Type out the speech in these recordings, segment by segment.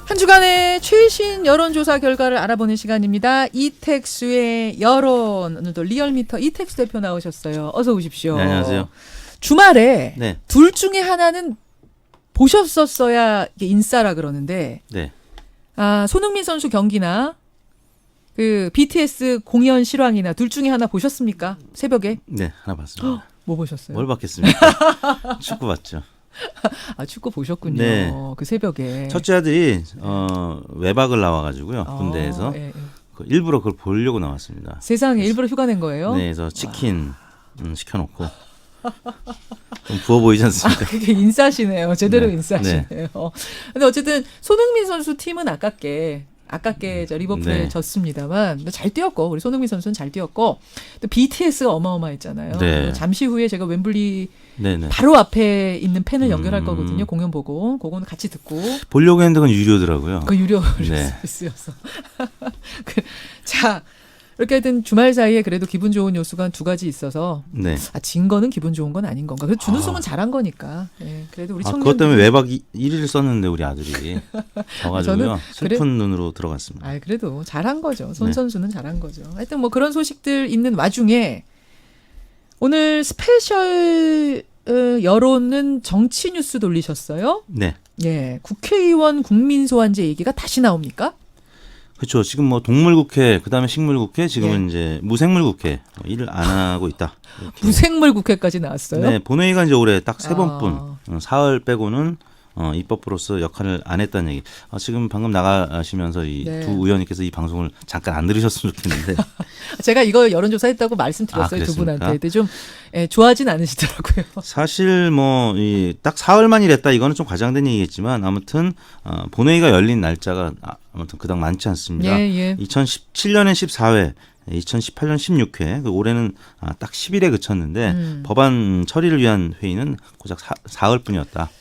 한 주간의 최신 여론조사 결과를 알아보는 시간입니다. 이택수의 여론. 오늘도 리얼미터 이택수 대표 나오셨어요. 어서 오십시오. 네, 안녕하세요. 주말에 네. 둘 중에 하나는 보셨었어야 이게 인싸라 그러는데 네. 손흥민 선수 경기나 그 BTS 공연 실황이나 둘 중에 하나 보셨습니까? 새벽에? 네, 하나 봤습니다. 뭐 보셨어요? 뭘 봤겠습니까? 축구 봤죠. 축구 보셨군요. 네. 그 새벽에. 첫째 아들이 외박을 나와가지고요. 군대에서 예, 예. 일부러 그걸 보려고 나왔습니다. 세상에 일부러 휴가 낸 거예요? 네, 그래서 치킨 시켜놓고 좀 부어 보이지 않습니까? 그게 인싸시네요. 제대로 네. 인싸시네요. 근데 어쨌든 손흥민 선수 팀은 아깝게 저 리버풀에 네. 졌습니다만 잘 뛰었고 우리 손흥민 선수는 잘 뛰었고 또 BTS가 어마어마했잖아요. 네. 잠시 후에 제가 웸블리 네네. 바로 앞에 있는 팬을 연결할 거거든요. 공연 보고 그거는 같이 듣고 보려고 했는데 그건 유료더라고요. 그 유료 네. 서비스여서 자 이렇게 하여튼 주말 사이에 그래도 기분 좋은 요소가 한 두 가지 있어서 네. 진 거는 기분 좋은 건 아닌 건가. 그래도 준우승은 잘한 거니까. 예, 그래도 우리 청년 그것 때문에 외박 1위를 썼는데 우리 아들이 져가지고요. 저는 슬픈 눈으로 들어갔습니다. 그래도 잘한 거죠. 손 네. 선수는 잘한 거죠. 하여튼 뭐 그런 소식들 있는 와중에 오늘 스페셜 여론은 정치 뉴스 돌리셨어요? 네. 예, 국회의원 국민소환제 얘기가 다시 나옵니까? 그렇죠. 지금 뭐 동물국회, 그다음에 식물국회, 지금은 이제 무생물국회 일을 안 하고 있다. 이렇게. 무생물 국회까지 나왔어요? 네, 본회의가 이제 올해 딱 3번뿐 사흘 빼고는 입법부로서 역할을 안 했다는 얘기. 지금 방금 나가시면서 이 두 네. 의원님께서 이 방송을 잠깐 안 들으셨으면 좋겠는데. 제가 이거 여론조사 했다고 말씀드렸어요. 두 그랬습니까? 분한테. 근데 좀 좋아하진 않으시더라고요. 사실 뭐 이 딱 사흘만 일했다 이거는 좀 과장된 얘기겠지만 아무튼 본회의가 열린 날짜가 아무튼 그닥 많지 않습니다. 예. 2017년에 14회, 2018년 16회, 올해는 딱 10일에 그쳤는데 법안 처리를 위한 회의는 고작 사흘뿐이었다.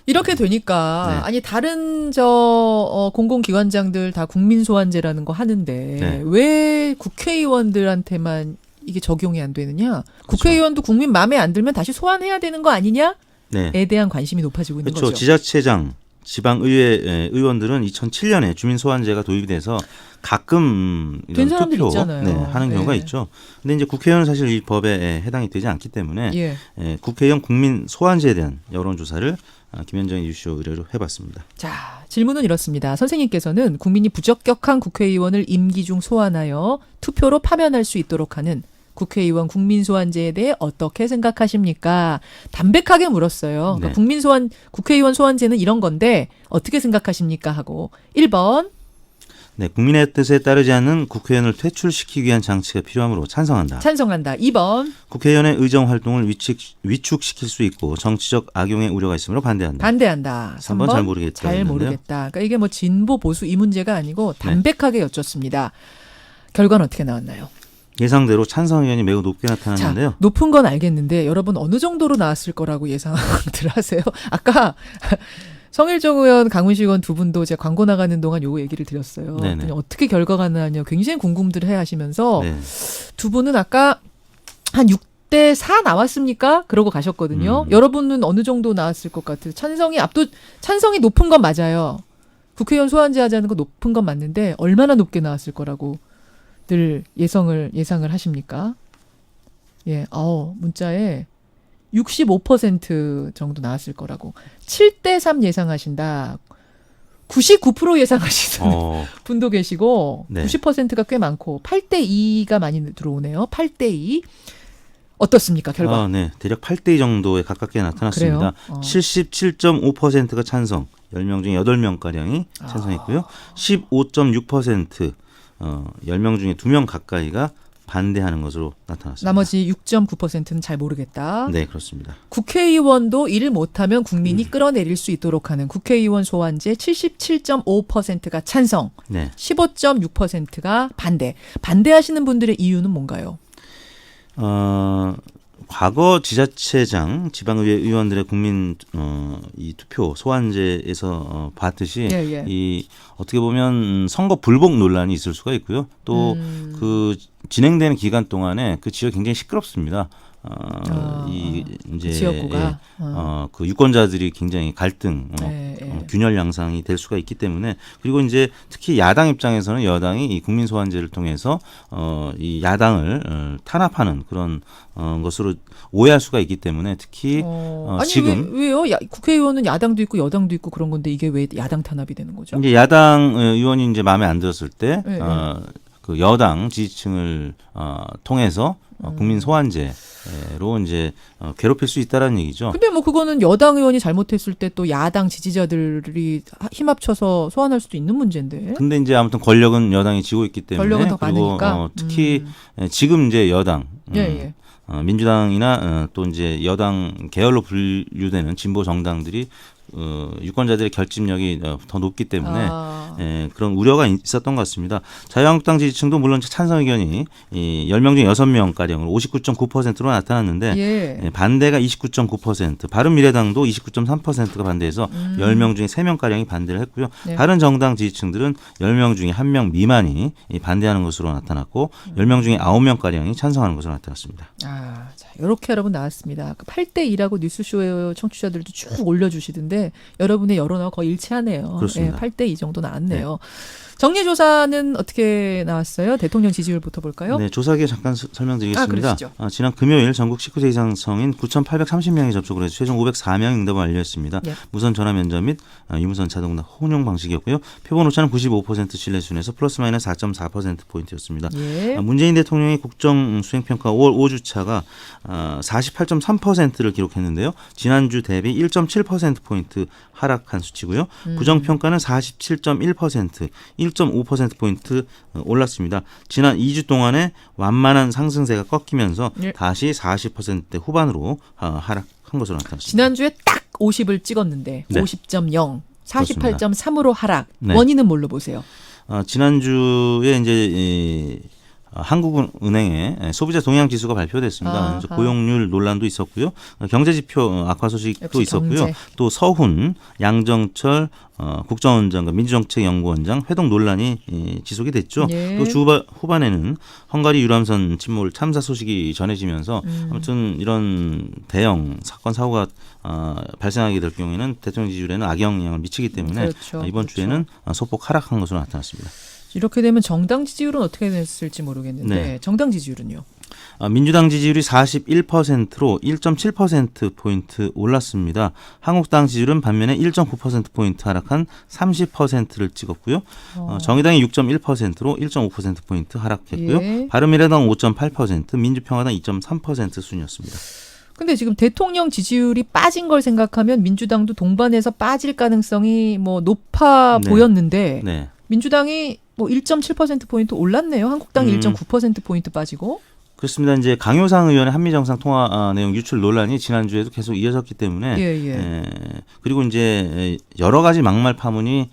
이렇게 되니까 네. 아니 다른 공공기관장들 다 국민소환제라는 거 하는데 네. 왜 국회의원들한테만 이게 적용이 안 되느냐? 국회의원도 국민 마음에 안 들면 다시 소환해야 되는 거 아니냐에 네. 대한 관심이 높아지고 있는 그렇죠. 거죠. 지자체장, 지방의회 의원들은 2007년에 주민소환제가 도입이 돼서 가끔 된 이런 사람들 투표 있잖아요. 하는 경우가 네. 있죠. 근데 이제 국회의원은 사실 이 법에 해당이 되지 않기 때문에 예. 국회의원 국민 소환제에 대한 여론조사를 김현정의 뉴쇼 의뢰로 해봤습니다. 자, 질문은 이렇습니다. 선생님께서는 국민이 부적격한 국회의원을 임기 중 소환하여 투표로 파면할 수 있도록 하는 국회의원 국민소환제에 대해 어떻게 생각하십니까? 담백하게 물었어요. 네. 그러니까 국회의원 소환제는 이런 건데 어떻게 생각하십니까? 하고 1번 네, 국민의 뜻에 따르지 않는 국회의원을 퇴출시키기 위한 장치가 필요하므로 찬성한다. 찬성한다. 2번 국회의원의 의정 활동을 위축시킬 수 있고 정치적 악용의 우려가 있으므로 반대한다. 반대한다. 3번 잘 모르겠다 잘 했는데요. 모르겠다. 그러니까 이게 뭐 진보 보수 이 문제가 아니고 담백하게 여쭙습니다. 결과는 어떻게 나왔나요? 예상대로 찬성 의견이 매우 높게 나타났는데요. 자, 높은 건 알겠는데 여러분 어느 정도로 나왔을 거라고 예상들 하세요? 아까 성일정 의원, 강훈식 의원 두 분도 제가 광고 나가는 동안 요거 얘기를 드렸어요. 네네. 어떻게 결과가 나왔냐 굉장히 궁금들 해하시면서 네. 두 분은 아까 한 6대 4 나왔습니까? 그러고 가셨거든요. 여러분은 어느 정도 나왔을 것 같아요? 찬성이 높은 건 맞아요. 국회의원 소환제 하자는 거 높은 건 맞는데 얼마나 높게 나왔을 거라고 늘 예상을 하십니까? 예, 문자에 65% 정도 나왔을 거라고. 7대 3 예상하신다. 99% 예상하시는 분도 계시고 네. 90%가 꽤 많고 8대 2가 많이 들어오네요. 8대 2. 어떻습니까, 결과? 네. 대략 8대 2 정도에 가깝게 나타났습니다. 그래요? 77.5%가 찬성, 10명 중에 8명가량이 찬성했고요. 15.6%, 10명 중에 2명 가까이가 반대하는 것으로 나타났습니다. 나머지 6.9%는 잘 모르겠다. 네, 그렇습니다. 국회의원도 일을 못하면 국민이 끌어내릴 수 있도록 하는 국회의원 소환제 77.5%가 찬성, 네. 15.6%가 반대. 반대하시는 분들의 이유는 뭔가요? 과거 지자체장, 지방의회 의원들의 국민 이 투표 소환제에서 봤듯이 예. 이 어떻게 보면 선거 불복 논란이 있을 수가 있고요. 또 그 진행되는 기간 동안에 그 지역이 굉장히 시끄럽습니다. 이 이제 지역구가 그 유권자들이 굉장히 갈등, 균열 양상이 될 수가 있기 때문에 그리고 이제 특히 야당 입장에서는 여당이 이 국민 소환제를 통해서 이 야당을 탄압하는 그런 것으로 오해할 수가 있기 때문에 특히 아니 지금 왜요? 국회의원은 야당도 있고 여당도 있고 그런 건데 이게 왜 야당 탄압이 되는 거죠? 이제 야당 의원이 이제 마음에 안 들었을 때 네, 그 여당 지지층을 통해서 국민 소환제로 이제 괴롭힐 수 있다라는 얘기죠. 근데 뭐 그거는 여당 의원이 잘못했을 때 또 야당 지지자들이 힘 합쳐서 소환할 수도 있는 문제인데. 근데 이제 아무튼 권력은 여당이 쥐고 있기 때문에 권력은 더 그리고 많으니까. 특히 지금 이제 여당 예. 민주당이나 또 이제 여당 계열로 분류되는 진보 정당들이 유권자들의 결집력이 더 높기 때문에 그런 우려가 있었던 것 같습니다. 자유한국당 지지층도 물론 찬성 의견이 10명 중 6명가량으로 59.9%로 나타났는데 반대가 29.9%, 바른미래당도 29.3%가 반대해서 10명 중에 3명가량이 반대를 했고요. 다른 정당 지지층들은 10명 중에 1명 미만이 반대하는 것으로 나타났고 10명 중에 9명가량이 찬성하는 것으로 나타났습니다. 자, 이렇게 여러분 나왔습니다. 8대2라고 뉴스쇼에 청취자들도 쭉 올려주시던데 여러분의 여론하고 거의 일치하네요. 그렇습니다. 8대2 정도 나왔네요. 정리조사는 어떻게 나왔어요? 대통령 지지율부터 볼까요? 네, 조사기에 잠깐 설명드리겠습니다. 지난 금요일 전국 19세 이상 성인 9,830명이 접촉을 해서 최종 504명이 응답을 완료했습니다. 무선 전화 면접 및 유무선 자동 혼용 방식이었고요. 표본 오차는 95% 신뢰 수준에서 플러스 마이너스 4.4%포인트였습니다. 문재인 대통령의 국정 수행평가 5월 5주차가 48.3%를 기록했는데요. 지난주 대비 1.7%포인트 하락한 수치고요. 부정평가는 47.1%, 1.5%포인트 올랐습니다. 지난 2주 동안에 완만한 상승세가 꺾이면서 다시 40%대 후반으로 하락한 것으로 나타났습니다. 지난주에 딱 50을 찍었는데 50.0, 48.3으로 하락. 원인은 뭘로 보세요? 지난주에 이제 한국은행의 소비자 동향 지수가 발표됐습니다. 고용률 논란도 있었고요. 경제지표 악화 소식도 있었고요. 경제. 또 서훈, 양정철 국정원장과 민주정책연구원장 회동 논란이 지속이 됐죠. 또 주 후반에는 헝가리 유람선 침몰 참사 소식이 전해지면서 아무튼 이런 대형 사건 사고가 발생하게 될 경우에는 대통령 지지율에는 악영향을 미치기 때문에 이번 주에는 소폭 하락한 것으로 나타났습니다. 이렇게 되면 정당 지지율은 어떻게 됐을지 모르겠는데 정당 지지율은요? 민주당 지지율이 41%로 1.7%포인트 올랐습니다. 한국당 지지율은 반면에 1.9%포인트 하락한 30%를 찍었고요. 정의당이 6.1%로 1.5%포인트 하락했고요. 바른미래당 5.8%, 민주평화당 2.3% 수준이었습니다. 근데 지금 대통령 지지율이 빠진 걸 생각하면 민주당도 동반해서 빠질 가능성이 뭐 높아 보였는데 민주당이 뭐 1.7%포인트 올랐네요. 한국당이 1.9%포인트 빠지고. 그렇습니다. 이제 강효상 의원의 한미 정상 통화 내용 유출 논란이 지난주에도 계속 이어졌기 때문에 그리고 이제 여러 가지 막말 파문이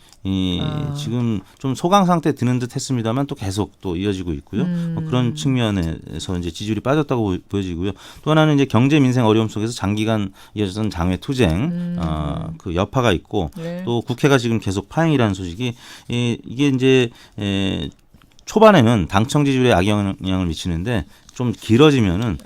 지금 좀 소강 상태에 드는 듯 했습니다만 또 계속 또 이어지고 있고요. 그런 측면에서 이제 지지율이 빠졌다고 보여지고요. 또 하나는 이제 경제 민생 어려움 속에서 장기간 이어졌던 장외 투쟁 그 여파가 있고 또 국회가 지금 계속 파행이라는 소식이 이게 이제 초반에는 당청 지지율에 악영향을 미치는데 좀 길어지면은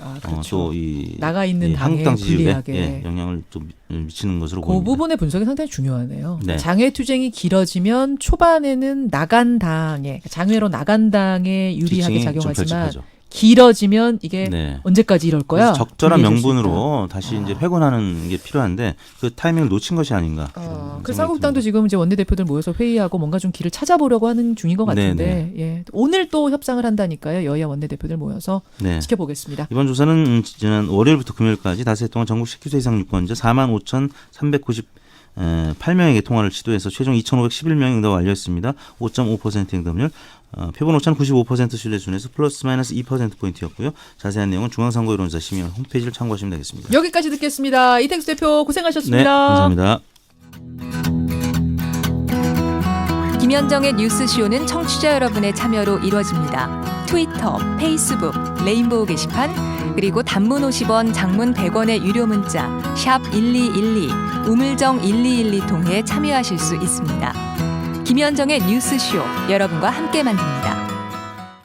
또 이 나가 있는 한국당 지지율에 불리하게 영향을 좀 미치는 것으로 그 보입니다. 부분의 분석이 상당히 중요하네요. 장외 투쟁이 길어지면 초반에는 나간 당에 장외로 나간 당에 유리하게 작용하지만 길어지면 이게 언제까지 이럴 거야? 적절한 명분으로 다시 이제 회군하는 게 필요한데 그 타이밍을 놓친 것이 아닌가. 그래서 한국당도 지금 이제 원내대표들 모여서 회의하고 뭔가 좀 길을 찾아보려고 하는 중인 것 같은데 오늘 또 협상을 한다니까요. 여야 원내대표들 모여서 지켜보겠습니다. 이번 조사는 지난 월요일부터 금요일까지 닷새 동안 전국 19세 이상 유권자 45,398명에게 통화를 시도해서 최종 2,511명이 응답 완료했습니다. 5.5% 응답률. 표본 오차는 95% 신뢰 수준에서 플러스 마이너스 2%포인트였고요. 자세한 내용은 중앙선거여론조사 심의원 홈페이지를 참고하시면 되겠습니다. 여기까지 듣겠습니다. 이택수 대표 고생하셨습니다. 네, 감사합니다. 김현정의 뉴스쇼는 청취자 여러분의 참여로 이루어집니다. 트위터, 페이스북, 레인보우 게시판, 그리고 단문 50원, 장문 100원의 유료 문자 샵 1212, 우물정 1212 통해 참여하실 수 있습니다. 김현정의 뉴스쇼 여러분과 함께 만듭니다.